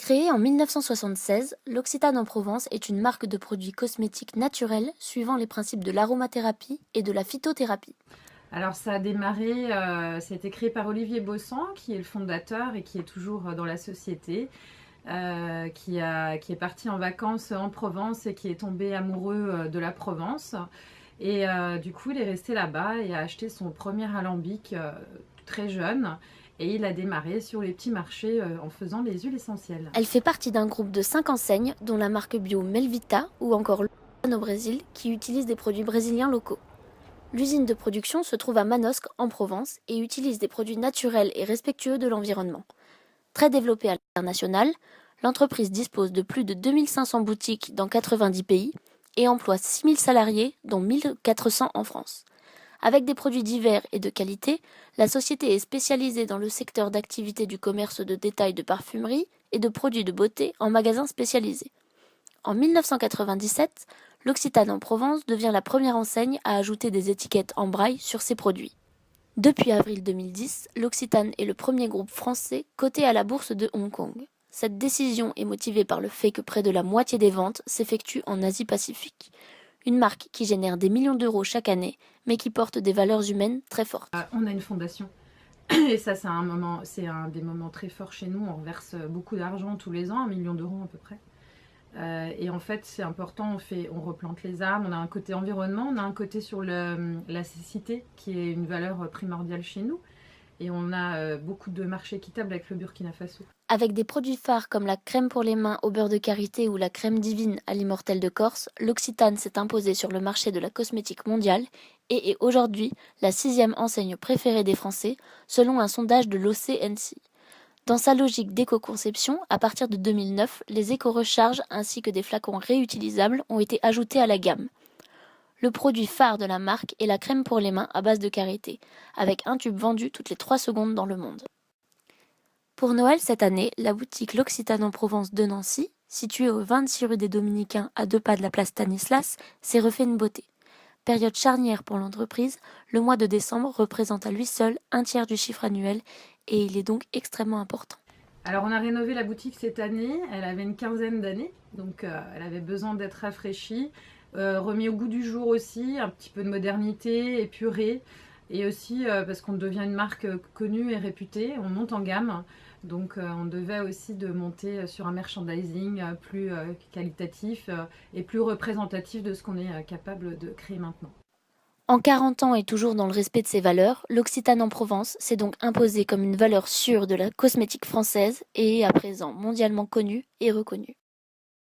Créée en 1976, l'Occitane en Provence est une marque de produits cosmétiques naturels suivant les principes de l'aromathérapie et de la phytothérapie. Alors ça a démarré, ça a été créé par Olivier Bossan, qui est le fondateur et qui est toujours dans la société, qui est parti en vacances en Provence et qui est tombé amoureux de la Provence. Et du coup, il est resté là-bas et a acheté son premier alambic très jeune. Et il a démarré sur les petits marchés en faisant les huiles essentielles. Elle fait partie d'un groupe de 5 enseignes, dont la marque bio Melvita ou encore L'Occitane au Brésil, qui utilisent des produits brésiliens locaux. L'usine de production se trouve à Manosque, en Provence, et utilise des produits naturels et respectueux de l'environnement. Très développée à l'international, l'entreprise dispose de plus de 2500 boutiques dans 90 pays et emploie 6000 salariés, dont 1400 en France. Avec des produits divers et de qualité, la société est spécialisée dans le secteur d'activité du commerce de détail de parfumerie et de produits de beauté en magasins spécialisés. En 1997, l'Occitane en Provence devient la première enseigne à ajouter des étiquettes en braille sur ses produits. Depuis avril 2010, l'Occitane est le premier groupe français coté à la bourse de Hong Kong. Cette décision est motivée par le fait que près de la moitié des ventes s'effectuent en Asie-Pacifique. Une marque qui génère des millions d'euros chaque année, mais qui porte des valeurs humaines très fortes. On a une fondation. Et ça, c'est un des moments très forts chez nous. On reverse beaucoup d'argent tous les ans, 1 million d'euros à peu près. Et en fait, c'est important, on replante les arbres, on a un côté environnement, on a un côté sur la cécité, qui est une valeur primordiale chez nous. Et on a beaucoup de marchés équitables avec le Burkina Faso. Avec des produits phares comme la crème pour les mains au beurre de karité ou la crème divine à l'immortelle de Corse, l'Occitane s'est imposée sur le marché de la cosmétique mondiale et est aujourd'hui la 6e enseigne préférée des Français, selon un sondage de l'OCNC. Dans sa logique d'éco-conception, à partir de 2009, les éco-recharges ainsi que des flacons réutilisables ont été ajoutés à la gamme. Le produit phare de la marque est la crème pour les mains à base de karité, avec un tube vendu toutes les 3 secondes dans le monde. Pour Noël cette année, la boutique L'Occitane en Provence de Nancy, située au 26 rue des Dominicains à 2 pas de la place Stanislas, s'est refait une beauté. Période charnière pour l'entreprise, le mois de décembre représente à lui seul un tiers du chiffre annuel et il est donc extrêmement important. Alors on a rénové la boutique cette année, elle avait une quinzaine d'années, donc elle avait besoin d'être rafraîchie, remis au goût du jour aussi, un petit peu de modernité, épurée, et aussi parce qu'on devient une marque connue et réputée, on monte en gamme, donc on devait aussi de monter sur un merchandising plus qualitatif et plus représentatif de ce qu'on est capable de créer maintenant. En 40 ans et toujours dans le respect de ses valeurs, l'Occitane en Provence s'est donc imposée comme une valeur sûre de la cosmétique française et est à présent mondialement connue et reconnue.